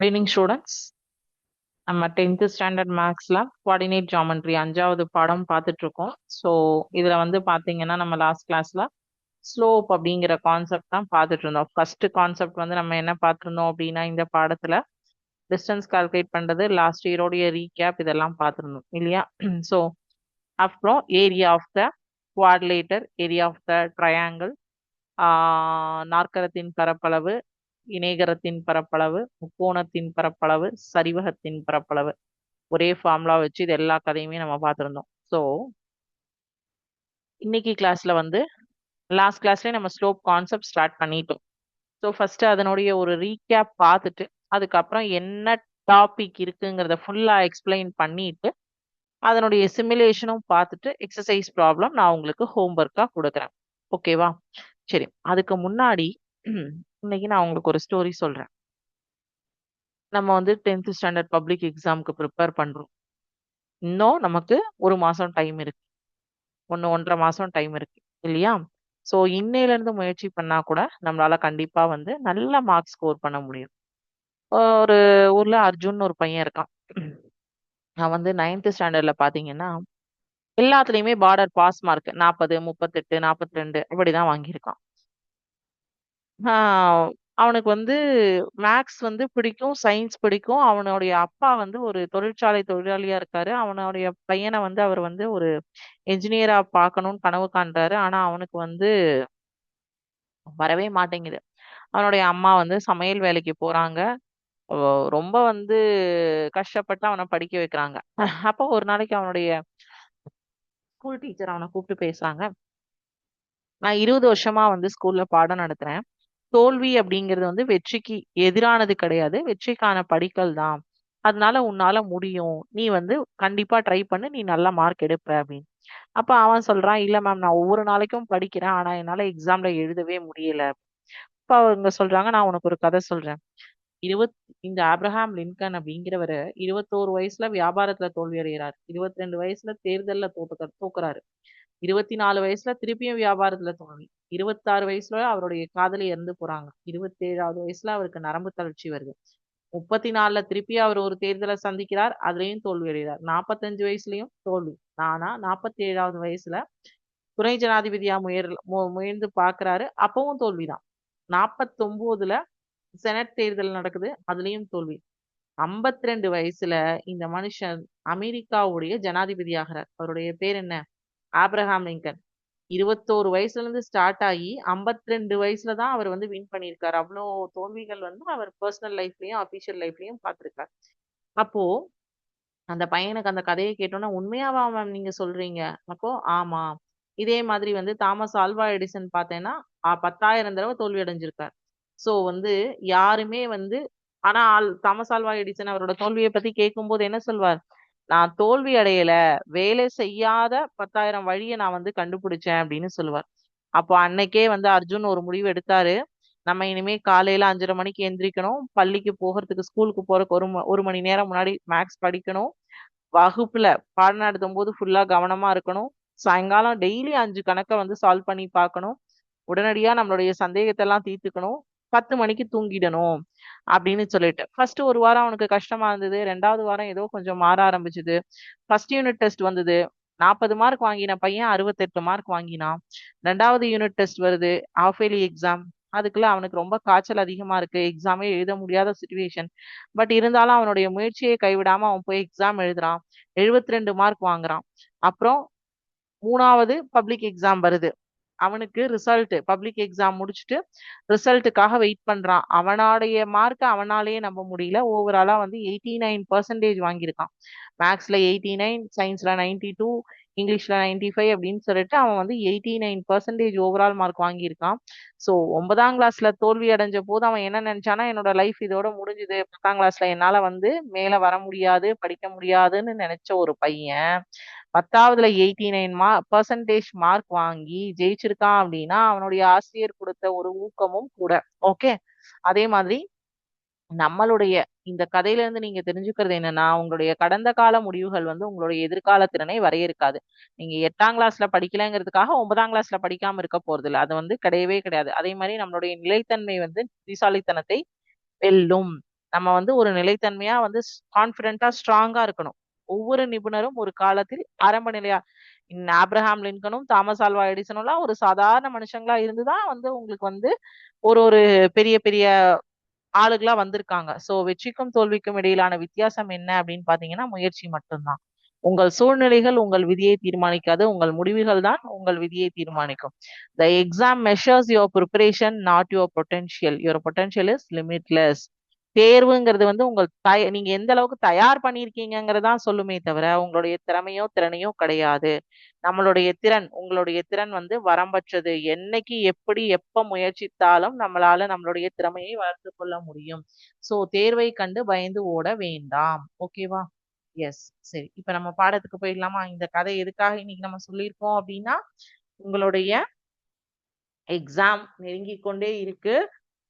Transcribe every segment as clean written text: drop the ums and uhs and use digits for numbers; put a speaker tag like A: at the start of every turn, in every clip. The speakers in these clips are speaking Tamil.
A: Evening students. நம்ம 10th ஸ்டாண்டர்ட் மேக்ஸ்ல கோஆர்டினேட் ஜாமெண்ட்ரி 5வது பாடம் பார்த்துட்டு இருக்கோம். ஸோ இதுல வந்து பாத்தீங்கன்னா நம்ம லாஸ்ட் கிளாஸ்ல ஸ்லோப் அப்படிங்கிற கான்செப்ட் தான் பார்த்துட்டு இருந்தோம். ஃபர்ஸ்ட் கான்செப்ட் வந்து நம்ம என்ன பார்த்துருந்தோம் அப்படின்னா இந்த பாடத்துல டிஸ்டன்ஸ் கால்குலேட் பண்றது, லாஸ்ட் இயரோடைய ரீகேப் இதெல்லாம் பார்த்துருந்தோம் இல்லையா? ஸோ அப்புறம் area of the quadrilateral, area of the triangle, நாற்கரத்தின் பரப்பளவு, இணைகரத்தின் பரப்பளவு, முக்கோணத்தின் பரப்பளவு, சரிவகத்தின் பரப்பளவு, ஒரே ஃபார்முலா வச்சு இது எல்லா கதையுமே நம்ம பார்த்துருந்தோம். ஸோ இன்னைக்கு கிளாஸ்ல வந்து லாஸ்ட் கிளாஸ்லேயே நம்ம ஸ்லோப் கான்செப்ட் ஸ்டார்ட் பண்ணிட்டோம். ஸோ ஃபர்ஸ்ட் அதனுடைய ஒரு ரீகேப் பார்த்துட்டு அதுக்கப்புறம் என்ன டாபிக் இருக்குங்கிறத ஃபுல்லா எக்ஸ்பிளைன் பண்ணிட்டு அதனுடைய சிமுலேஷனும் பார்த்துட்டு எக்ஸசைஸ் ப்ராப்ளம் நான் உங்களுக்கு ஹோம்ஒர்க்கா கொடுக்குறேன். ஓகேவா? சரி, அதுக்கு முன்னாடி இன்னைக்கு நான் உங்களுக்கு ஒரு ஸ்டோரி சொல்றேன். நம்ம வந்து 10th ஸ்டாண்டர்ட் பப்ளிக் எக்ஸாமுக்கு ப்ரிப்பேர் பண்றோம். இன்னும் நமக்கு ஒரு மாசம் டைம் இருக்கு, 1.5 மாசம் டைம் இருக்கு இல்லையா? ஸோ இன்னையில இருந்து முயற்சி பண்ணா கூட நம்மளால கண்டிப்பா வந்து நல்ல மார்க் ஸ்கோர் பண்ண முடியும். ஒரு ஊர்ல அர்ஜுன் ஒரு பையன் இருக்கான். அவன் வந்து 9th ஸ்டாண்டர்ட்ல பாத்தீங்கன்னா எல்லாத்துலயுமே பார்டர் பாஸ் மார்க் 40, 38, 42 இப்படிதான் வாங்கியிருக்கான். ஆஹ் அவனுக்கு வந்து மேக்ஸ் வந்து பிடிக்கும், சயின்ஸ் பிடிக்கும். அவனுடைய அப்பா வந்து ஒரு தொழிற்சாலை தொழிலாளியா இருக்காரு. அவனுடைய பையனை வந்து அவர் வந்து ஒரு என்ஜினியரா பார்க்கணும்னு கனவு காண்றாரு. ஆனா அவனுக்கு வந்து வரவே மாட்டேங்குது. அவனுடைய அம்மா வந்து சமையல் வேலைக்கு போறாங்க. ஓ, ரொம்ப வந்து கஷ்டப்பட்டு அவனை படிக்க வைக்கிறாங்க. அப்போ ஒரு நாளைக்கு அவனுடைய ஸ்கூல் டீச்சர் அவனை கூப்பிட்டு பேசுறாங்க. நான் 20 வருஷமா வந்து ஸ்கூல்ல பாடம் நடத்துறேன். தோல்வி அப்படிங்கிறது வந்து வெற்றிக்கு எதிரானது கிடையாது, வெற்றிக்கான படிக்கல் தான். அதனால உன்னால முடியும், நீ வந்து கண்டிப்பா ட்ரை பண்ணு, நீ நல்ல மார்க் எடுப்ப அப்படின்னு. அப்ப அவன் சொல்றான், இல்ல மேம் நான் ஒவ்வொரு நாளைக்கும் படிக்கிறேன், ஆனா என்னால எக்ஸாம்ல எழுதவே முடியல. அப்ப அவங்க சொல்றாங்க, நான் உனக்கு ஒரு கதை சொல்றேன். இருபத் இந்த ஆப்ரஹாம் லின்கன் அப்படிங்கிறவரு 21 வயசுல வியாபாரத்துல தோல்வி அடைகிறார். 22 வயசுல தேர்தல்ல தோக்குறாரு. 24 வயசுல திருப்பியும் வியாபாரத்துல தோல்வி. 26 வயசுல அவருடைய காதலி இறந்து போறாங்க. 27வது வயசுல அவருக்கு நரம்பு தளர்ச்சி வருது. 34ல திருப்பி அவர் ஒரு தேர்தலை சந்திக்கிறார், அதுலயும் தோல்வி அடைகிறார். 45 வயசுலயும் தோல்வி. ஆனா 47வது வயசுல துணை ஜனாதிபதியா முயன்று பாக்குறாரு, அப்பவும் தோல்விதான். 49ல செனட் தேர்தல் நடக்குது, அதுலயும் தோல்வி. 52 வயசுல இந்த மனுஷன் அமெரிக்காவுடைய ஜனாதிபதி ஆகிறார். அவருடைய பேர் என்ன? Abraham Lincoln. 21 வயசுல இருந்து ஸ்டார்ட் ஆகி 52 வயசுல தான் அவர் வந்து வின் பண்ணியிருக்காரு. அவ்வளோ தோல்விகள் வந்து அவர் பர்சனல் லைஃப்லயும் அபிஷியல் லைஃப்லயும் பார்த்திருக்காரு. அப்போ அந்த பையனுக்கு அந்த கதையை கேட்டோன்னா, உண்மையாவா மேம் நீங்க சொல்றீங்க? அப்போ ஆமா. இதே மாதிரி வந்து தாமஸ் ஆல்வா எடிசன் பார்த்தேன்னா 10,000 தடவை தோல்வி அடைஞ்சிருக்கார். சோ வந்து யாருமே வந்து ஆனா தாமஸ் ஆல்வா எடிசன் அவரோட தோல்வியை பத்தி கேட்கும்போது என்ன சொல்வார்? நான் தோல்வி அடையல, வேலை செய்யாத 10,000 வழியை நான் வந்து கண்டுபிடிச்சேன் அப்படின்னு சொல்லுவார். அப்போ அன்னைக்கே வந்து அர்ஜுன் ஒரு முடிவு எடுத்தாரு. நம்ம இனிமே காலையில 5:30 மணிக்கு எந்திரிக்கணும், பள்ளிக்கு போகிறதுக்கு ஸ்கூலுக்கு போறதுக்கு ஒரு மணி நேரம் முன்னாடி மேக்ஸ் படிக்கணும், வகுப்புல பாடம் நடத்தும் போது ஃபுல்லா கவனமா இருக்கணும், சாயங்காலம் டெய்லி 5 கணக்கை வந்து சால்வ் பண்ணி பார்க்கணும், உடனடியா நம்மளுடைய சந்தேகத்தை எல்லாம் தீர்த்துக்கணும், 10 மணிக்கு தூங்கிடணும் அப்படின்னு சொல்லிட்டு ஃபர்ஸ்ட் ஒரு வாரம் அவனுக்கு கஷ்டமா இருந்தது. 2வது வாரம் ஏதோ கொஞ்சம் மாற ஆரம்பிச்சது. ஃபர்ஸ்ட் யூனிட் டெஸ்ட் வந்தது. 40 மார்க் வாங்கின பையன் 68 மார்க் வாங்கினான். 2வது யூனிட் டெஸ்ட் வருது, ஹாஃப் இயர்லி எக்ஸாம். அதுக்குள்ள அவனுக்கு ரொம்ப காய்ச்சல் அதிகமா இருக்கு, எக்ஸாமே எழுத முடியாத சுச்சுவேஷன். பட் இருந்தாலும் அவனுடைய முயற்சியை கைவிடாம அவன் போய் எக்ஸாம் எழுதுறான். 72 மார்க் வாங்குறான். அப்புறம் 3வது பப்ளிக் எக்ஸாம் வருது. அவனுக்கு ரிசல்ட், பப்ளிக் எக்ஸாம் முடிச்சுட்டு ரிசல்ட்டுக்காக வெயிட் பண்றான். அவனுடைய மார்க் அவனாலேயே நம்ப முடியல. ஓவராலா வந்து 89% வாங்கியிருக்கான். மேக்ஸ்ல 89, சயின்ஸ்ல 92, இங்கிலீஷ்ல 95 அப்படின்னு சொல்லிட்டு அவன் வந்து 89% ஓவரால் மார்க் வாங்கியிருக்கான். ஸோ 9ஆம் கிளாஸ்ல தோல்வி அடைஞ்ச போது அவன் என்ன நினைச்சானா, என்னோட லைஃப் இதோட முடிஞ்சுது, 10ஆம் கிளாஸ்ல என்னால வந்து மேல வர முடியாது, படிக்க முடியாதுன்னு நினைச்ச ஒரு பையன் 10வதுல 89% மார்க் வாங்கி ஜெயிச்சிருக்கான் அப்படின்னா அவனுடைய ஆசிரியர் கொடுத்த ஒரு ஊக்கமும் கூட. ஓகே, அதே மாதிரி நம்மளுடைய இந்த கதையில இருந்து நீங்க தெரிஞ்சுக்கிறது என்னன்னா, உங்களுடைய கடந்த கால முடிவுகள் வந்து உங்களுடைய எதிர்கால திறனை வரையறுக்காது. நீங்க 8ஆம் கிளாஸ்ல படிக்கலைங்கிறதுக்காக 9ஆம் கிளாஸ்ல படிக்காம இருக்க போறது இல்லை, அது வந்து கிடையவே கிடையாது. அதே மாதிரி நம்மளுடைய நிலைத்தன்மை வந்து புத்திசாலித்தனத்தை வெல்லும். நம்ம வந்து ஒரு நிலைத்தன்மையா வந்து கான்பிடென்டா ஸ்ட்ராங்கா இருக்கணும். ஒவ்வொரு நிபுணரும் ஒரு காலத்தில் ஆரம்ப நிலையா ஆப்ரஹாம் லிங்கனும் தாமஸ் ஆல்வா எடிசனும் எல்லாம் ஒரு சாதாரண மனுஷங்களா இருந்துதான் வந்து உங்களுக்கு வந்து ஒரு ஒரு பெரிய பெரிய ஆளுகளா வந்திருக்காங்க. சோ வெற்றிக்கும் தோல்விக்கும் இடையிலான வித்தியாசம் என்ன அப்படின்னு பாத்தீங்கன்னா முயற்சி மட்டும்தான். உங்கள் சூழ்நிலைகள் உங்கள் விதியை தீர்மானிக்காது. உங்கள் முடிவுகள் தான் உங்கள் விதியை தீர்மானிக்கும். The exam measures your preparation, not your potential. Your potential is limitless. தேர்வுங்கிறது வந்து நீங்க எந்த அளவுக்கு தயார் பண்ணியிருக்கீங்கிறதா சொல்லுமே தவிர உங்களுடைய திறமையோ திறனையோ கிடையாது. உங்களுடைய திறன் வந்து வரம்பற்றது. என்னைக்கு எப்படி எப்ப முயற்சித்தாலும் நம்மளால நம்மளுடைய திறமையை வளர்த்து கொள்ள முடியும். சோ தேர்வை கண்டு பயந்து ஓட வேண்டாம். ஓகேவா? எஸ். சரி. இப்ப நம்ம பாடத்துக்கு போயிடலாமா? இந்த கதை எதுக்காக இன்னைக்கு நம்ம சொல்லியிருக்கோம் அப்படின்னா, உங்களுடைய எக்ஸாம் நெருங்கிக் கொண்டே இருக்கு.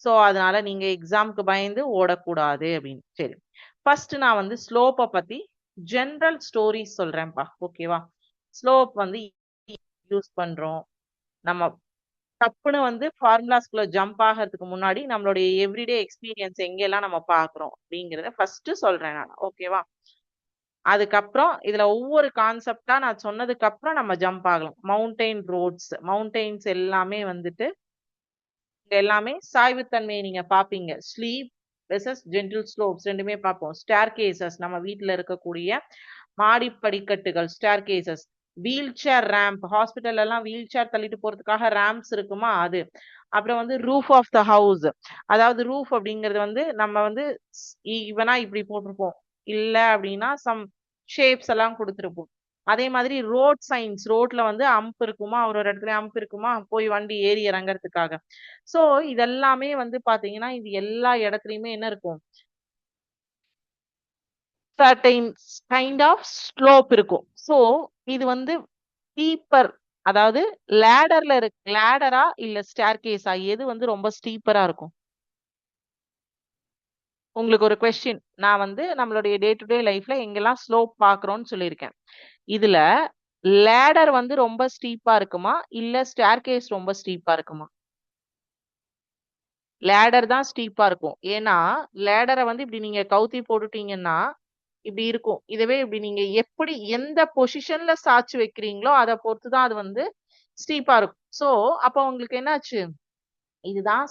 A: சோ அதனால நீங்க எக்ஸாம்க்கு பயந்து ஓடக்கூடாது அப்படின்னு. சரி. ஃபர்ஸ்ட் நான் வந்து ஸ்லோப்ப பத்தி ஜெனரல் ஸ்டோரிஸ் சொல்றேன்ப்பா. ஓகேவா? ஸ்லோப் வந்து யூஸ் பண்றோம். நம்ம டப்புன்னு வந்து ஃபார்முலாஸ்குள்ள ஜம்ப் ஆகறதுக்கு முன்னாடி நம்மளுடைய எவ்ரிடே எக்ஸ்பீரியன்ஸ் எங்கெல்லாம் நம்ம பார்க்குறோம் அப்படிங்கிறத ஃபர்ஸ்ட் சொல்றேன் நான். ஓகேவா? அதுக்கப்புறம் இதுல ஒவ்வொரு கான்செப்டா நான் சொன்னதுக்கு அப்புறம் நம்ம ஜம்ப் ஆகலாம். மவுண்டெயின்ஸ் எல்லாமே வந்துட்டு இங்க எல்லாமே சாய்வுத்தன்மையை நீங்க பாப்பீங்க. ஸ்லீப் வெர்சஸ் ஜென்டில் ஸ்லோப்ஸ் ரெண்டுமே பார்ப்போம். ஸ்டேர்கேசஸ் நம்ம வீட்ல இருக்கக்கூடிய மாடி படிக்கட்டுகள் ஸ்டேர்கேசஸ். வீல் சேர் ரேம்ப் ஹாஸ்பிட்டல் எல்லாம் வீல் சேர் தள்ளிட்டு போறதுக்காக ரேம்ப்ஸ் இருக்குமா அது. அப்புறம் வந்து ரூஃப் ஆஃப் த ஹவுஸ். அதாவது ரூஃப் அப்படிங்கிறது வந்து நம்ம வந்து ஈவனா இப்படி போட்டிருப்போம். இல்ல அப்படின்னா சம் ஷேப்ஸ் எல்லாம் கொடுத்துருப்போம். அதே மாதிரி ரோட்ல வந்து அம்ப் இருக்குமா, ஒரு ஒரு இடத்துல அம்ப் இருக்குமா, போய் வண்டி ஏறி இறங்கறதுக்காக. சோ இதெல்லாமே வந்து பாத்தீங்கன்னா இது எல்லா இடத்துலயுமே என்ன இருக்கும், சர்டைன் கைண்ட் ஆஃப் ஸ்லோப் இருக்கும். சோ இது வந்து ஸ்டீப்பர், அதாவது லேடரா இல்ல ஸ்டேர்கேஸா எது வந்து ரொம்ப ஸ்டீப்பரா இருக்கும்? உங்களுக்கு ஒரு கொஸ்டின். நான் வந்து நம்மளுடைய டே டு டே லைஃப்ல எங்கெல்லாம் ஸ்லோப் பாக்குறோம்னு சொல்லியிருக்கேன். இதுல லேடர் வந்து ரொம்ப ஸ்டீப்பா இருக்குமா இல்ல ஸ்டேர்கேஸ் ரொம்ப ஸ்டீப்பா இருக்குமா? லேடர் தான் ஸ்டீப்பா இருக்கும். ஏன்னா லேடரை வந்து இப்படி நீங்க கவுத்தி போட்டுட்டீங்கன்னா இப்படி இருக்கும். இதுவே இப்படி நீங்க எப்படி எந்த பொசிஷன்ல சாச்சு வைக்கிறீங்களோ அதை பொறுத்துதான் அது வந்து ஸ்டீப்பா இருக்கும். சோ அப்ப உங்களுக்கு என்னாச்சு, இதுதான்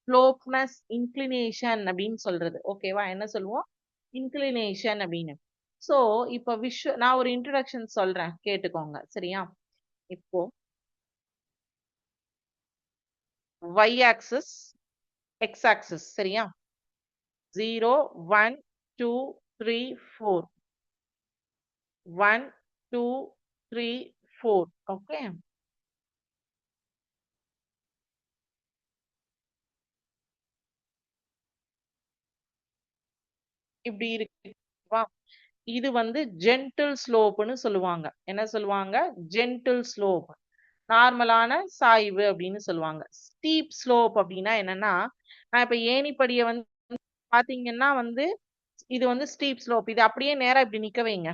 A: ஸ்லோப்னஸ் இன்க்ளினேஷன் அப்படின்னு சொல்றது. ஓகேவா? என்ன சொல்லுவோம்? இன்க்ளினேஷன் அப்படின்னு. சோ இப்ப நான் ஒரு இன்ட்ரோடக்ஷன் சொல்றேன் கேட்டுக்கோங்க. சரியா? இப்போ y ஆக்சிஸ், x ஆக்சிஸ். சரியா? 0 1 2 3 4 1 2 3 4. ஓகே. இப்படி இருக்கு. இது வந்து ஜென்டில் ஸ்லோப்னு சொல்லுவாங்க. என்ன சொல்லுவாங்க? Gentle slope. நார்மலான சாய்வு அப்படின்னு சொல்லுவாங்க. ஸ்டீப் ஸ்லோப் அப்படின்னா என்னன்னா, நான் இப்ப ஏணிப்படிய வந்து பாத்தீங்கன்னா வந்து இது வந்து ஸ்டீப் ஸ்லோப். இது அப்படியே நேரா இப்படி நிக்க வைங்க.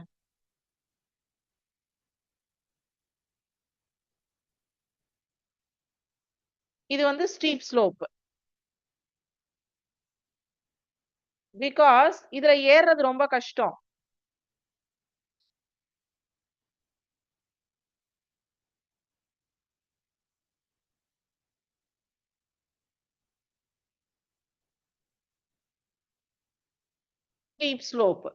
A: இது வந்து ஸ்டீப் ஸ்லோப். பிகாஸ் இதுல ஏறுறது ரொம்ப கஷ்டம். Steep slope.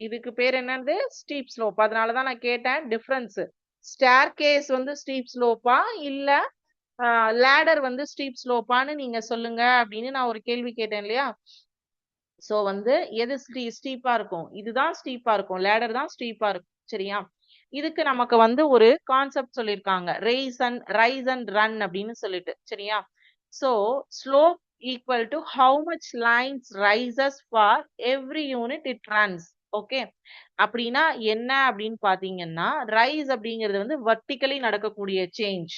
A: இதுக்கு பேர் என்னது? Steep slope. அதனாலதான் நான் கேட்டேன் டிஃபரன்ஸ். ஸ்டேர்கேஸ் வந்து ஸ்டீப் ஸ்லோப்பா இல்ல லேடர் வந்து ஸ்டீப் ஸ்லோப்பான்னு நீங்க சொல்லுங்க அப்படின்னு நான் ஒரு கேள்வி கேட்டேன் இல்லையா? சோ வந்து எது ஸ்டீப்பா இருக்கும்? இதுதான் ஸ்டீப்பா இருக்கும். லேடர் தான் ஸ்டீப்பா இருக்கும். சரியா? இதுக்கு நமக்கு வந்து ஒரு கான்செப்ட் சொல்லியிருக்காங்க. ரைஸ் அண்ட் ரன் அப்படின்னு சொல்லிட்டு. சரியா? So slope equal to how much lines rises for every unit it runs. Okay. அப்படின்னா என்ன அப்படின்னு பாத்தீங்கன்னா, ரைஸ் அப்படிங்கிறது வந்து வர்டிகலி நடக்கக்கூடிய சேஞ்ச்.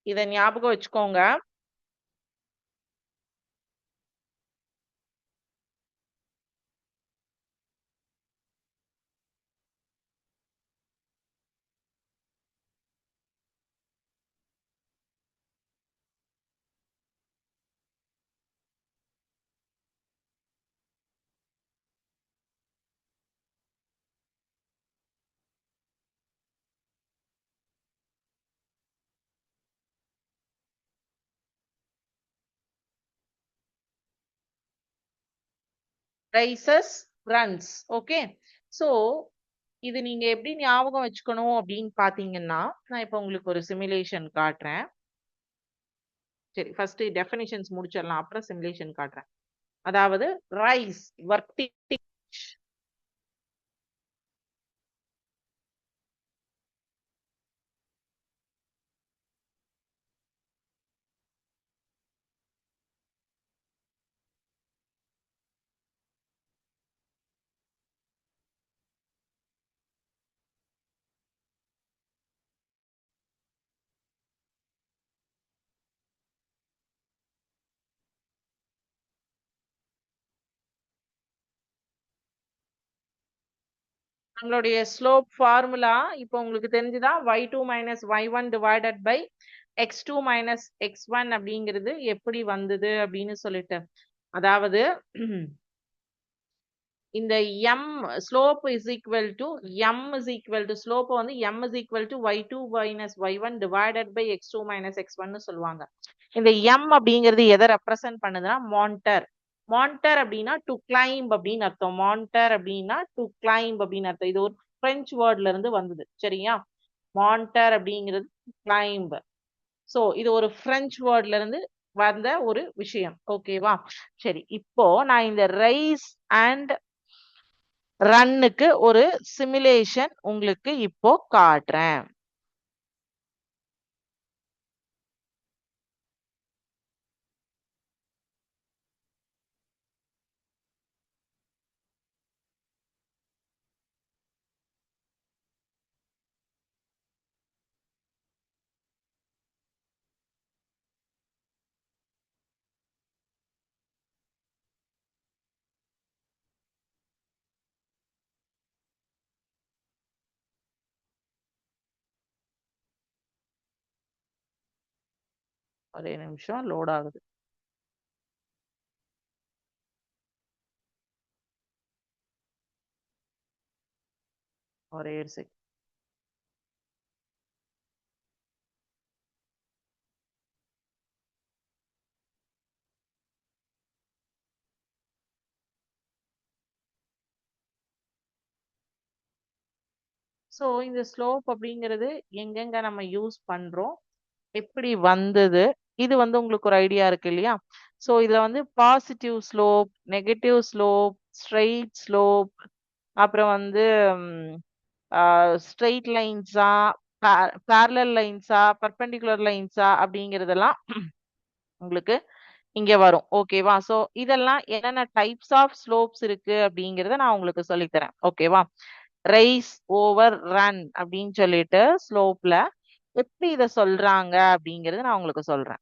A: இத ஞாபகம் வச்சுக்கோங்க. rises, runs. ஓகே, சோ இது நீங்க எப்படி ஞாபகம் வச்சுக்கணும் அப்படின்னு பாத்தீங்கன்னா, நான் இப்ப உங்களுக்கு ஒரு சிமுலேஷன் காட்டுறேன். சரி, ஃபர்ஸ்ட் டெஃபினிஷன்ஸ் முடிச்சிடலாம், அப்புறம் சிமுலேஷன் காட்டுறேன். அதாவது ரைஸ் vertical. நம்மளுடைய ஸ்லோப் ஃபார்முலா இப்போ உங்களுக்கு தெரிஞ்சுதா? y2 minus y1 divided by x2 minus x1 அப்படிங்கிறது எப்படி வந்தது அப்படின்னு சொல்லிட்டு. அதாவது இந்த m slope is equal to m is equal to slope வந்து m is equal to y2 minus y1 divided by x2 minus x1 ன்னு சொல்லுவாங்க. இந்த m அப்படிங்கிறது எதை ரெப்ரசன்ட் பண்ணுதுன்னா மான்டர். மான்டர் அப்படின்னா டு கிளைம்ப் அப்படின்னு அர்த்தம். மான்டர் அப்படின்னா டு கிளைம்ப் அப்படின்னு அர்த்தம். இது ஒரு பிரெஞ்சு வேர்ட்ல இருந்து வந்தது, சரியா? மான்டர் அப்படிங்கிறது கிளைம்ப். சோ இது ஒரு பிரெஞ்சு வேர்ட்ல இருந்து வந்த ஒரு விஷயம், ஓகேவா? சரி, இப்போ நான் இந்த ரைஸ் அண்ட் ரன்னுக்கு ஒரு சிமுலேஷன் உங்களுக்கு இப்போ காட்டுறேன். ஒரே நிமிஷம், லோட் ஆகுது. ஒரே செகண்ட். ஸோ இந்த ஸ்லோப் அப்படிங்கிறது எங்கெங்க நம்ம யூஸ் பண்றோம், எப்படி வந்தது, இது வந்து உங்களுக்கு ஒரு ஐடியா இருக்கு இல்லையா? ஸோ இதுல வந்து positive slope, negative slope, straight slope, அப்புறம் வந்து ஸ்ட்ரெயிட் லைன்ஸா, பேரலல் லைன்ஸா, பர்பெண்டிகுலர் லைன்ஸா அப்படிங்கிறதெல்லாம் உங்களுக்கு இங்க வரும், ஓகேவா? சோ இதெல்லாம் என்னென்ன டைப்ஸ் ஆஃப் ஸ்லோப்ஸ் இருக்கு அப்படிங்கறத நான் உங்களுக்கு சொல்லித் தரேன், ஓகேவா? ரைஸ் ஓவர் ரன் அப்படின்னு சொல்லிட்டு ஸ்லோப்ல எப்படி இத சொல்றாங்க அப்படிங்கறத நான் உங்களுக்கு சொல்றேன்.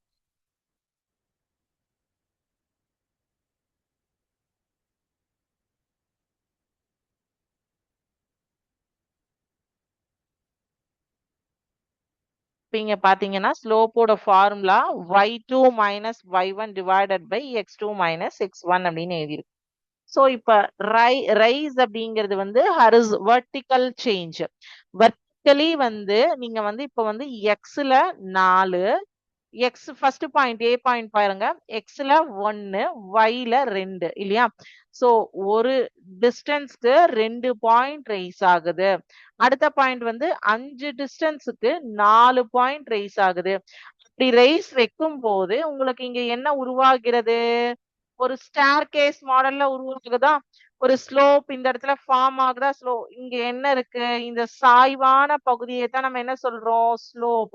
A: இப்ப இங்க பாத்தீங்கன்னா ஸ்லோப்போட formula y2 minus y1 divided by x2 minus x1 அப்படின்னு எழுதியிருக்கு. சோ இப்ப ரைஸ் அப்படிங்கிறது வந்து வெர்டிக்கல் சேஞ்ச். வெர்டிக்கலி வந்து நீங்க வந்து இப்ப வந்து எக்ஸ்ல 4, எக்ஸ் ஃபர்ஸ்ட் பாயிண்ட் ஏ பாயிண்ட் பாருங்க, எக்ஸ்ல 1, ஒய்ல 2 இல்லையா? சோ ஒரு டிஸ்டன்ஸ்க்கு 2 பாயிண்ட் ரைஸ் ஆகுது. அடுத்த பாயிண்ட் வந்து 5 டிஸ்டன்ஸுக்கு 4 பாயிண்ட் ரைஸ் ஆகுது. இப்படி ரைஸ் வைக்கும் போது உங்களுக்கு இங்க என்ன உருவாகிறது? ஒரு ஸ்டேர் கேஸ் மாடல்ல உருவாகுதா? ஒரு ஸ்லோப் இந்த இடத்துல ஃபார்ம் ஆகுதா? இங்க என்ன இருக்கு? இந்த சாய்வான பகுதியை தான் நம்ம என்ன சொல்றோம்? ஸ்லோப்.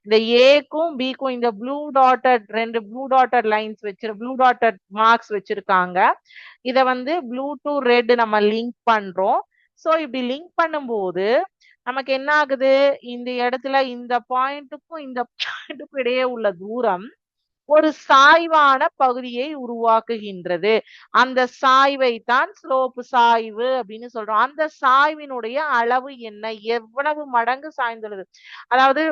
A: இந்த ஏக்கும் பிக்கும் இந்த blue dotted 2 blue dotted lines blue dotted marks வச்சிருக்காங்க. இத வந்து ப்ளூ டு ரெட் நம்ம லிங்க் பண்றோம். சோ இப்படி லிங்க் பண்ணும்போது நமக்கு என்ன ஆகுது? இந்த இடத்துல இந்த பாயிண்ட்டுக்கும் இந்த பாயிண்ட்டுக்கும் இடையே உள்ள தூரம் ஒரு சாய்வான பகுதியை உருவாக்குகின்றது. அந்த சாய்வை தான் ஸ்லோப் சாய்வு அப்படின்னு சொல்றோம். அந்த சாய்வினுடைய அளவு என்ன? எவ்வளவு மடங்கு சாய்ந்துள்ளது? அதாவது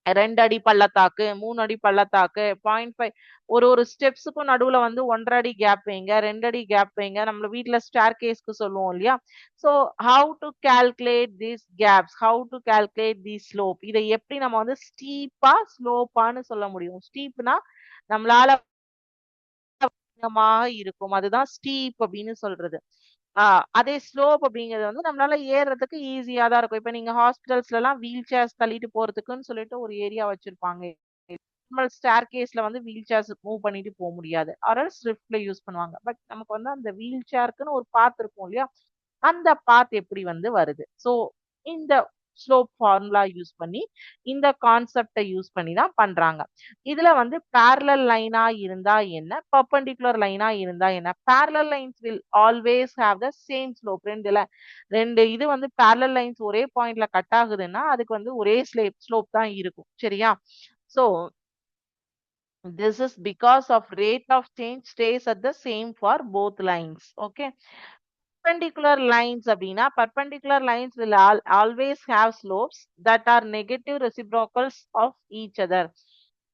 A: 2 அடி பள்ளத்தாக்கு, 3 அடி பள்ளத்தாக்கு, 0.5, ஒரு ஸ்டெப்ஸுக்கும் நடுவுல வந்து 1.5 அடி கேப் வைங்க, 2 அடி கேப் வைங்க. நம்ம வீட்ல ஸ்டேர் கேஸ்க்கு சொல்லுவோம் இல்லையா? So how to calculate these gaps, how to calculate the slope, இதை எப்படி நம்ம வந்து ஸ்டீப்பா ஸ்லோப்பான்னு சொல்ல முடியும்? ஸ்டீப்னா நம்மளால கடினமாக இருக்கும். அதுதான் ஸ்டீப் அப்படின்னு சொல்றது. அதே ஸ்லோப் அப்படிங்கிறது வந்து நம்மளால ஏறுறதுக்கு ஈஸியா தான் இருக்கும். இப்ப நீங்க ஹாஸ்பிட்டல்ஸ்ல எல்லாம் வீல் சேர்ஸ் தள்ளிட்டு போறதுக்குன்னு சொல்லிட்டு ஒரு ஏரியா வச்சிருப்பாங்க. நார்மல் ஸ்டேர்கேஸ்ல வந்து வீல் சேர்ஸ் மூவ் பண்ணிட்டு போ முடியாது. ஆர்எல்ஸ் லிஃப்ட்ல யூஸ் பண்ணுவாங்க. பட் நமக்கு வந்து அந்த வீல் சேர்க்குன்னு ஒரு பாத் இருக்கும் இல்லையா? அந்த பாத் எப்படி வந்து வருது? ஸோ இந்த ஸ்லோப் ஃபார்முலா யூஸ் பண்ணி இந்த கான்செப்ட்ட யூஸ் பண்ணி தான் பண்றாங்க. இதுல வந்து பேரலல் லைனா இருந்தா என்ன? பெர்பெண்டிகுலர் லைனா இருந்தா என்ன? Parallel lines will always have the same slope. 2 இது வந்து பேரலல் லைன்ஸ் ஒரே பாயிண்ட்ல கட் ஆகுதுன்னா, அதுக்கு வந்து ஒரே ஸ்லோப் தான் இருக்கும். சரியா? So this is because of rate of change stays at the same for both lines. Okay. Perpendicular lines அப்படின்னா perpendicular lines will always have slopes that are negative reciprocals of each other.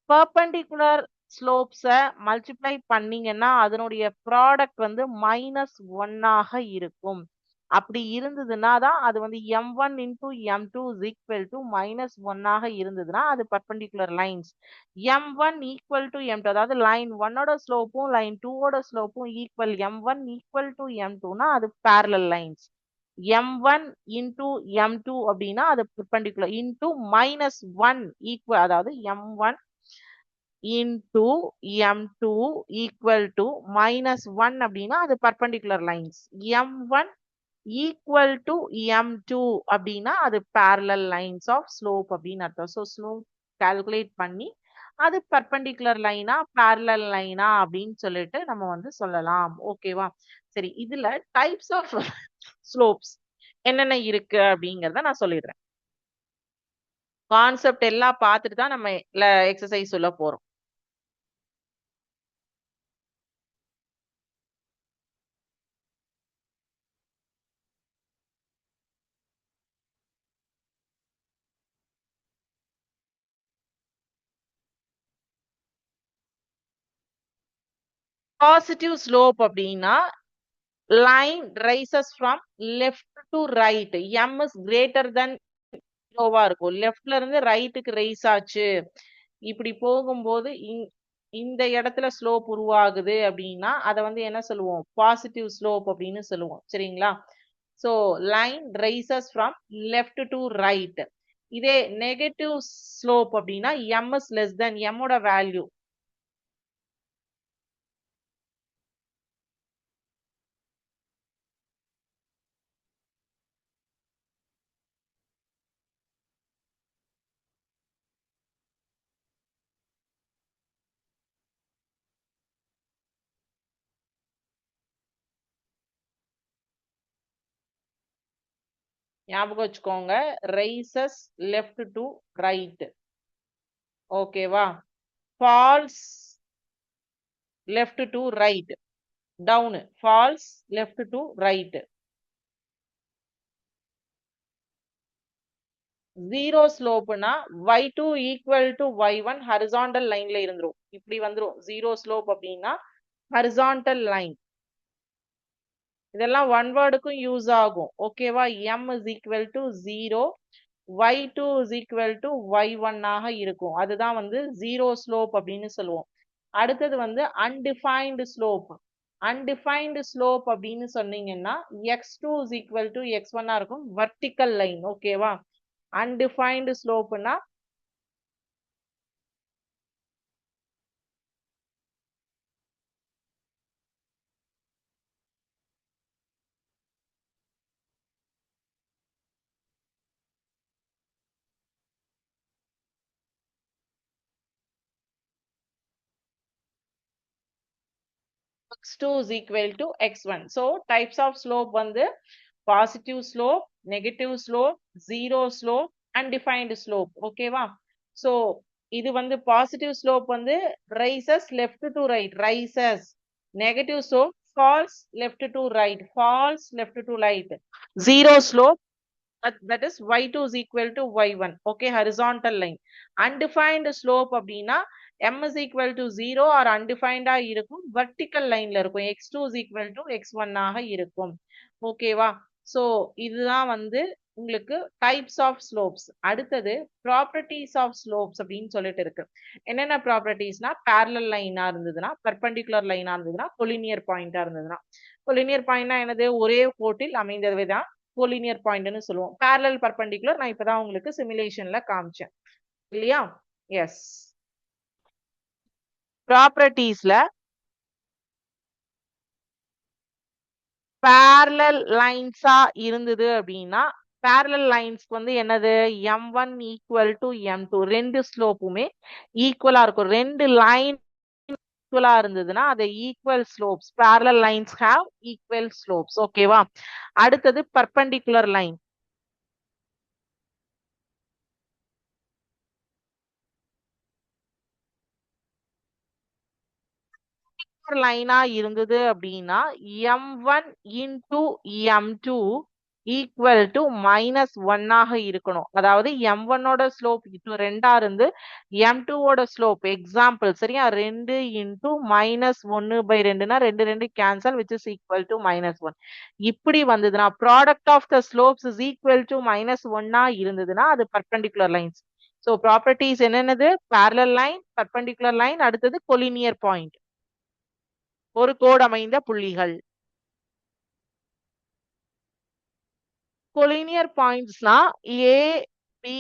A: Perpendicular slopes multiply பண்ணீங்கன்னா அதனுடைய ப்ராடக்ட் வந்து -1 ஆக இருக்கும். அப்படி இருந்ததுன்னா தான் அது வந்து m1 into m2 is equal to -1 ஆக இருந்ததுன்னா அது perpendicular lines. m1 equal to m2 அதாவது லைன் 1 ஓட ஸ்லோப்பும் லைன் 2 ஓட ஸ்லோப்பும் equal m1 equal to m2 னா அது parallel lines. m1 into m2 அப்படின்னா அது perpendicular into -1 equal அதாவது m1 into m2 equal to -1 அப்படின்னா அது perpendicular lines. m1 equal to m2 அப்படின்னா அது parallel lines of slope அப்படின்னு அர்த்தம். ஸோ ஸ்லோப் கால்குலேட் பண்ணி அது perpendicular லைனா parallel லைனா அப்படின்னு சொல்லிட்டு நம்ம வந்து சொல்லலாம். ஓகேவா? சரி, இதுல டைப்ஸ் ஆஃப் ஸ்லோப்ஸ் என்னென்ன இருக்கு அப்படிங்கறத நான் சொல்லிடுறேன். கான்செப்ட் எல்லாம் பார்த்துட்டு தான் நம்ம எக்ஸசைஸ் சொல்ல போறோம். பாசிட்டிவ் ஸ்லோப் அப்படின்னா line rises from left to right. M is greater than 0 இருக்கும். லெஃப்ட்ல இருந்து ரைட்டுக்கு ரைஸ் ஆச்சு. இப்படி போகும்போது இந்த இடத்துல ஸ்லோப் உருவாகுது அப்படின்னா அதை வந்து என்ன சொல்லுவோம்? பாசிட்டிவ் ஸ்லோப் அப்படின்னு சொல்லுவோம். சரிங்களா? So line rises from left to right. இதே நெகட்டிவ் ஸ்லோப் அப்படின்னா m is less than m ஓட வேல்யூ ஞாபகம் வச்சுக்கோங்க. Rises left to right. ஓகேவா? Falls left to right. Down. Falls left to right. Zero slope na y2 equal to y1 horizontal line la இருந்துரும். இப்படி வந்துரும். Zero slope அப்படின்னா horizontal line. இதெல்லாம் one wordக்கும் யூஸ் ஆகும். ஓகேவா? m is equal to 0. y2 is equal to y1 ஆக இருக்கும். அதுதான் வந்து zero slope அப்படின்னு சொல்லுவோம். அடுத்தது வந்து undefined slope. Undefined slope அப்படின்னு சொன்னீங்கன்னா x2 is equal to x1 ஆ இருக்கும். vertical line. ஓகேவா? undefined slopeனா x2 is equal to x1. So types of slope வந்து positive slope, negative slope, zero slope, undefined slope. ஓகேவா? So இது வந்து positive slope வந்து rises left to right, rises. Negative slope falls left to right, falls left to right. Zero slope, that is y2 is equal to y1. Okay, horizontal line. Undefined slope அப்படின்னா m is equal to 0 or undefined ஆ இருக்கும். vertical lineல இருக்கும். x2 is equal to x1 ஆக இருக்கும். ஓகேவா? So இதுதான் வந்து உங்களுக்கு டைப்ஸ் ஆஃப் ஸ்லோப்ஸ். அடுத்தது ப்ராப்பர்ட்டிஸ் ஆஃப் ஸ்லோப்ஸ் அப்படின்னு சொல்லிட்டு இருக்கு. என்னென்ன ப்ராப்பர்ட்டிஸ்னா, பேரலல் லைனா இருந்ததுன்னா, பெர்பெண்டிகுலர் லைனா இருந்ததுன்னா, கொலினியர் பாயிண்டா இருந்ததுன்னா. கொலினியர் பாயிண்ட்னா என்னது? ஒரே கோட்டில் அமைந்தவை தான் கொலினியர் பாயிண்ட்னு சொல்லுவோம். பேரலல் பெர்பெண்டிகுலர் நான் இப்பதான் உங்களுக்கு சிமுலேஷன்ல காமிச்சேன் இல்லையா? எஸ். ப்ராப்பர்ட்டிஸ்ல parallel லைன்ஸா இருந்தது அப்படின்னா, parallel லைன்ஸ்க்கு வந்து என்னது? M1 equal to M2 ரெண்டு ஸ்லோப்புமே ஈக்குவலா இருக்கும். ரெண்டு லைன் ஈக்குவலா இருந்ததுன்னா அது equal slopes. parallel lines have equal slopes. ஓகேவா? அடுத்தது perpendicular லைன். லைனா இருந்தது அப்படின்னா M1 into M2 equal to -1 ஆக இருக்கணும். அதாவது M1 ஓட ஸ்லோப் ரெண்டா இருந்து M2 ஓட ஸ்லோப் எக்ஸாம்பிள் சரியா 2 இன்டூ -1/2னா 2 2 cancel which is equal to -1. இப்படி வந்ததுன்னா product of the slopes is equal to -1 இருந்ததுன்னா அது பர்பெண்டிகுலர் லைன்ஸ். ஸோ ப்ராப்பர்ட்டிஸ் என்னென்னது? பேரலல் லைன், பர்பெண்டிகுலர் லைன், அடுத்தது கொலினியர் பாயிண்ட், ஒரு கோடு அமைந்த புள்ளிகள். கொலினியர் பாயிண்ட்ஸ்னா ஏ பி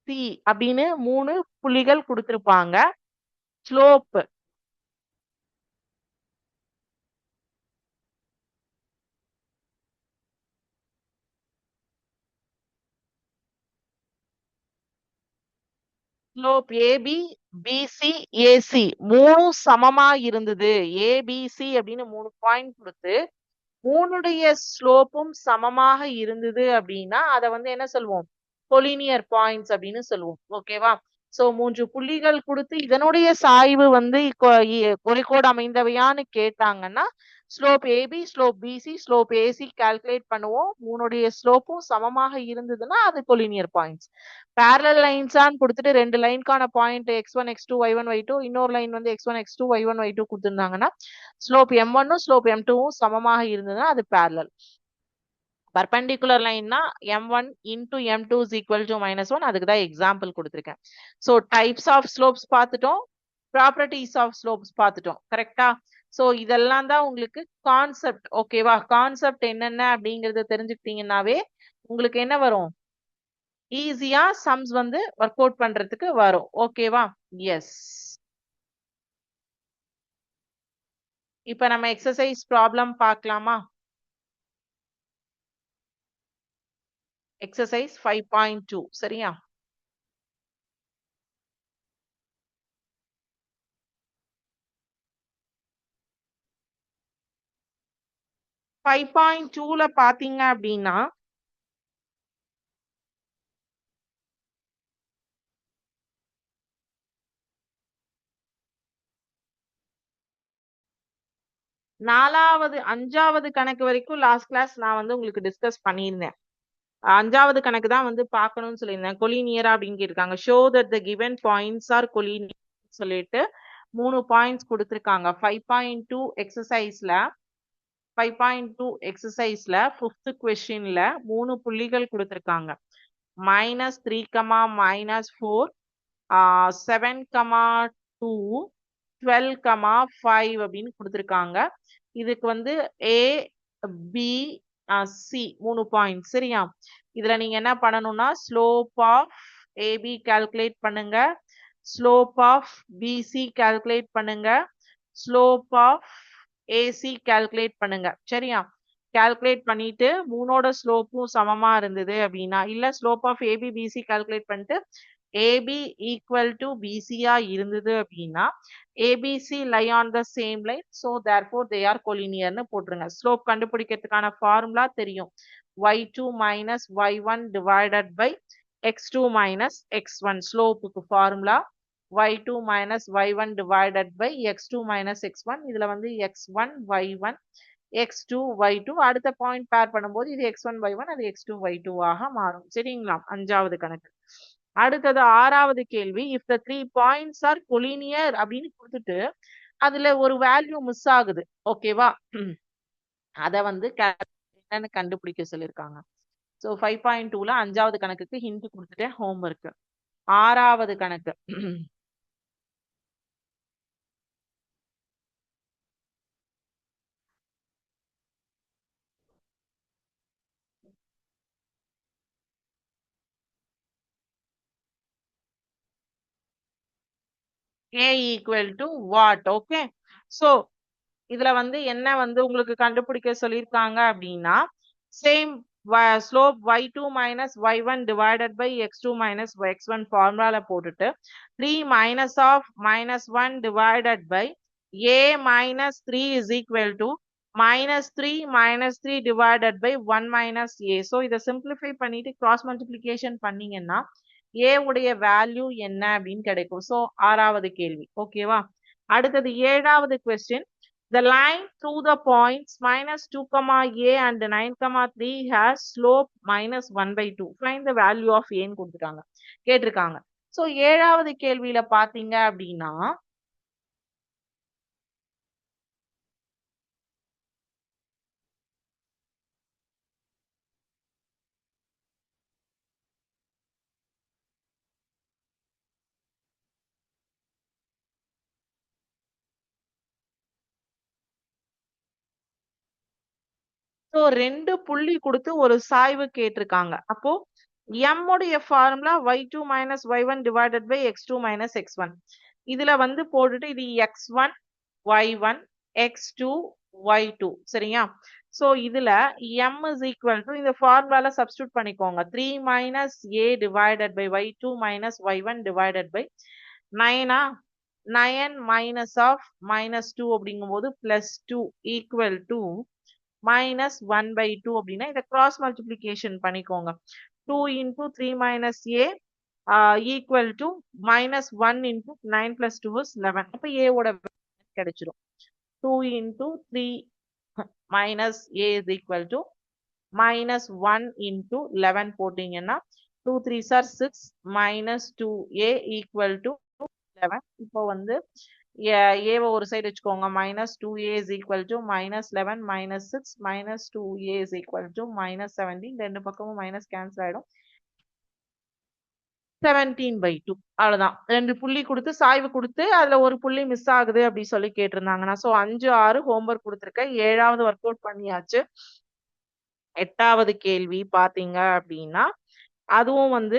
A: சி அப்படின்னு 3 புள்ளிகள் கொடுத்திருப்பாங்க. Slope slope AB BC AC 3 சமமா இருந்தது. ஏபிசி அப்படின்னு 3 பாயிண்ட் கொடுத்து மூணுடைய ஸ்லோப்பும் சமமாக இருந்தது அப்படின்னா அதை வந்து என்ன சொல்லுவோம்? கொலினியர் பாயிண்ட்ஸ் அப்படின்னு சொல்லுவோம். ஓகேவா? சோ 3 புள்ளிகள் கொடுத்து இதனுடைய சாய்வு வந்து ஒரு கோடு அமைந்தவையான்னு கேட்டாங்கன்னா slope AB, slope BC, slope AC calculate பண்ணுவோம். மூணுடைய ஸ்லோப்பும் சமமாக இருந்ததுன்னா அது கொலினியர் பாயிண்ட்ஸ். பேரலல் லைன்ஸான்னு கொடுத்துட்டு ரெண்டு லைனுக்கான point x1 x2 y1 y2, இன்னொரு லைன் வந்து x1 x2 y1 y2 கொடுத்திருந்தாங்கன்னா slope m1 slope m2 சமமாக இருந்ததுன்னா அது பேரலல். பர்பெண்டிகுலர் லைன்னா m1 into m2 is equal to -1. அதுக்கு தான் எக்ஸாம்பிள் கொடுத்திருக்கேன். ஸோ டைப்ஸ் ஆஃப் ஸ்லோப்ஸ் பார்த்துட்டோம், ப்ராப்பர்ட்டிஸ் ஆஃப் ஸ்லோப்ஸ் பார்த்துட்டோம். கரெக்டா? ஸோ இதெல்லாம் தான் உங்களுக்கு கான்செப்ட். ஓகேவா? கான்செப்ட் என்னென்ன அப்படிங்கறத தெரிஞ்சுக்கிட்டீங்கன்னாவே உங்களுக்கு என்ன வரும்? ஈஸியா சம்ஸ் வந்து ஒர்க் அவுட் பண்றதுக்கு வரும். ஓகேவா? எஸ். இப்ப நம்ம எக்ஸசைஸ் ப்ராப்ளம் பார்க்கலாமா? எக்ஸசைஸ் 5.2 சரியா? 5.2ல பாத்தீங்க அப்படின்னா அஞ்சாவது கணக்கு வரைக்கும் லாஸ்ட் கிளாஸ் நான் வந்து உங்களுக்கு டிஸ்கஸ் பண்ணியிருந்தேன். அஞ்சாவது கணக்கு தான் வந்து பார்க்கணும்னு சொல்லியிருந்தேன். கொலினியரா அப்படின்னு கேட்டிருக்காங்க. Show that the given points R collinear சொல்லிட்டு 3 பாயிண்ட்ஸ் கொடுத்திருக்காங்க. 5.2 எக்ஸசைஸ்ல 5th கொஸ்டின்ல 3 புள்ளிகள் கொடுத்திருக்காங்க. -3, -4, 7, 2, 12, 5 அப்படின்னு கொடுத்திருக்காங்க. இதுக்கு வந்து A, B, C 3 பாயிண்ட் சரியா? இதுல நீங்க என்ன பண்ணணும்னா ஸ்லோப் ஆஃப் AB கால்குலேட் பண்ணுங்க, ஸ்லோப் ஆஃப் BC கால்குலேட் பண்ணுங்க, ஸ்லோப் ஆஃப் AC கால்குலேட் பண்ணுங்க. சரியா? கால்குலேட் பண்ணிட்டு மூணோட ஸ்லோப்பும் சமமா இருந்தது அப்படின்னா, இல்ல slope of AB BC calculate பண்ணிட்டு AB equal to BC இருந்தது அப்படின்னா ABC lie on the same line, so therefore they are collinear னு போட்டுருங்க. ஸ்லோப் கண்டுபிடிக்கிறதுக்கான ஃபார்முலா தெரியும். y2 minus y1 divided by x2 minus x1. ஸ்லோப்புக்கு formula y2 minus y1 divided by x2 minus x1. இதுல வந்து x1 y1 x2 y2 அடுத்த பாயிண்ட் பேர் பண்ணும்போது இது x1 y1 அது x2 y2 ஆக மாறும். சரிங்களா? அஞ்சாவது கணக்கு. அடுத்தது ஆறாவது கேள்வி. If the 3 points R collinear அப்படின்னு கொடுத்துட்டு அதுல ஒரு வேல்யூ மிஸ் ஆகுது. ஓகேவா? அத வந்து என்னன்னு கண்டுபிடிக்க சொல்லியிருக்காங்க. ஸோ 5.2ல 5வது கணக்குக்கு ஹிண்ட் கொடுத்துட்டேன் ஹோம்ஒர்க். 6வது கணக்கு A equal to what? Okay, so இதுல வந்து என்ன வந்து உங்களுக்கு கண்டுபிடிக்க சொல்லியிருக்காங்க அப்படின்னா, same slope y2 minus y1 divided by x2 minus x1 ஃபார்முலால போட்டுட்டு 3 minus of minus 1 divided by a minus 3 is equal to minus 3 minus 3 divided by 1 minus a. So இதை சிம்பிளிஃபை பண்ணிட்டு கிராஸ் மல்டிப்ளிகேஷன் பண்ணீங்கன்னா a உடைய வேல்யூ என்ன அப்படின்னு கிடைக்கும். ஸோ 6வது கேள்வி. ஓகேவா? அடுத்தது 7வது question. The line through the points minus 2, a and 9, 3 has slope minus 1/2. Find the value of a ன்னு கொடுத்துட்டாங்க, கேட்டிருக்காங்க. ஸோ 7வது கேள்வியில பாத்தீங்க அப்படின்னா ஸோ 2 புள்ளி கொடுத்து ஒரு சாய்வு கேட்டிருக்காங்க. அப்போ m உடைய formula y2 minus y1 divided by x2 minus x1. இதுல வந்து போட்டுட்டு இது x1 y1 x2 y2. சரியா? ஸோ இதுல m is equal to இந்த ஃபார்முலால சப்ஸ்டியூட் பண்ணிக்கோங்க. 3 minus a divided by y2 minus y1 divided by 9 9 minus of minus 2 அப்படிங்கும்போது plus 2 equal to minus 1/2 அப்படின்னா இதை கிராஸ் மல்டிப்ளிகேஷன் பண்ணிக்கோங்க. 2 into 3 minus a equal to minus 1 into 9 plus 2 is 11. அப்ப a ஓட கிடைச்சிடும். 2 into 3 minus a is equal to minus 1 into 11 போட்டீங்கன்னா 2 3s are 6 minus 2a equal to 11. இப்போ வந்து ஏவை ஒரு சைடு வச்சுக்கோங்க. minus 2a is equal to minus 11 minus 6 minus 2a is equal to minus 17. ரெண்டு பக்கமும் மைனஸ் கேன்சல் ஆயிடும். 17/2. அவ்வளவுதான். 2 புள்ளி கொடுத்து சாய்வு கொடுத்து அதுல ஒரு புள்ளி மிஸ் ஆகுது அப்படி சொல்லி கேட்டிருந்தாங்கன்னா, ஸோ 5 6 ஹோம்ஒர்க் கொடுத்துருக்கேன். 7வது ஒர்க் அவுட் பண்ணியாச்சு. 8வது கேள்வி பாத்தீங்க அப்படின்னா அதுவும் வந்து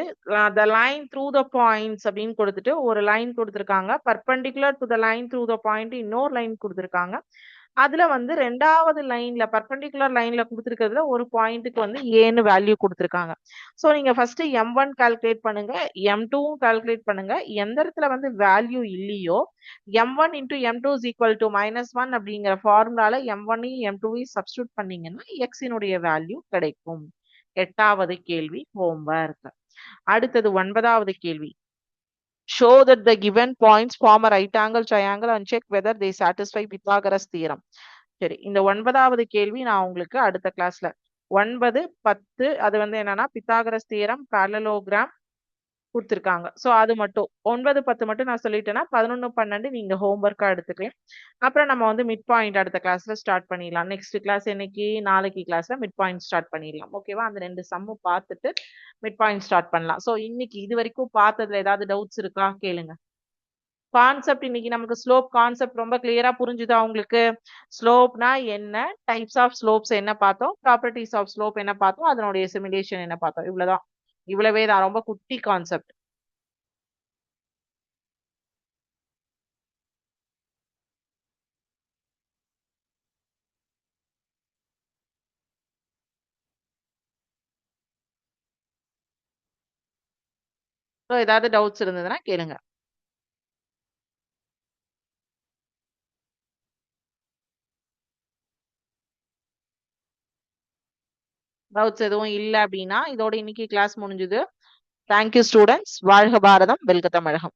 A: the line through the points அப்படின்னு கொடுத்துட்டு ஒரு லைன் கொடுத்துருக்காங்க. perpendicular to the line through the point இன்னொரு லைன் கொடுத்துருக்காங்க. அதுல வந்து 2வது லைன்ல perpendicular லைன்ல கொடுத்துருக்கிறதுல ஒரு பாயிண்ட்டுக்கு வந்து ஏன்னு வேல்யூ கொடுத்துருக்காங்க. ஸோ நீங்க ஃபர்ஸ்ட் m1 கால்குலேட் பண்ணுங்க, m2 கால்குலேட் பண்ணுங்க. எந்த இடத்துல வந்து வேல்யூ இல்லையோ m1 into m2 is equal to -1 அப்படிங்கிற ஃபார்முலால m1 m2 சப்ஸ்டியூட் பண்ணீங்கன்னா x-இனுடைய வேல்யூ கிடைக்கும். 8வது கேள்வி ஹோம்ஒர்க். அடுத்தது 9வது கேள்வி. Show that the given points form a right angle triangle and check whether they satisfy Pythagoras theorem. சரி, இந்த 9வது கேள்வி நான் உங்களுக்கு அடுத்த கிளாஸ்ல 9 10 அது வந்து என்னன்னா பித்தாகரஸ் தியரம், parallelogram கொடுத்துருக்காங்க. ஸோ அது மட்டும் 9 10 மட்டும் நான் சொல்லிட்டேன்னா 11 12 நீங்க ஹோம்ஒர்க்கா எடுத்துக்கலாம். அப்புறம் நம்ம வந்து மிட் பாயிண்ட் அடுத்த கிளாஸ்ல ஸ்டார்ட் பண்ணிடலாம். நெக்ஸ்ட் கிளாஸ் இன்னைக்கு நாளைக்கு கிளாஸ்ல மிட் பாயிண்ட் ஸ்டார்ட் பண்ணிடலாம். ஓகேவா? அந்த 2 சம்மு பார்த்துட்டு மிட் பாயிண்ட் ஸ்டார்ட் பண்ணலாம். ஸோ இன்னைக்கு இது வரைக்கும் பார்த்ததுல ஏதாவது டவுட்ஸ் இருக்கா கேளுங்க. கான்செப்ட் இன்னைக்கு நமக்கு ஸ்லோப் கான்செப்ட் ரொம்ப கிளியரா புரிஞ்சுதா உங்களுக்கு? ஸ்லோப்னா என்ன, டைப்ஸ் ஆஃப் ஸ்லோப்ஸ் என்ன பார்த்தோம், ப்ராப்பர்ட்டிஸ் ஆஃப் ஸ்லோப் என்ன பார்த்தோம், அதனுடைய சிமுலேஷன் என்ன பார்த்தோம். இவ்வளவுதான், இவ்வளவே தான். ரொம்ப குட்டி கான்செப்ட். ஸோ ஏதாவது டவுட்ஸ் இருந்ததுன்னா கேளுங்க. டவுட்ஸ் எதுவும் இல்லை அப்படின்னா இதோட இன்னைக்கு கிளாஸ் முடிஞ்சுது. Thank you students. வாழ்க பாரதம், வெல்க தமிழகம்.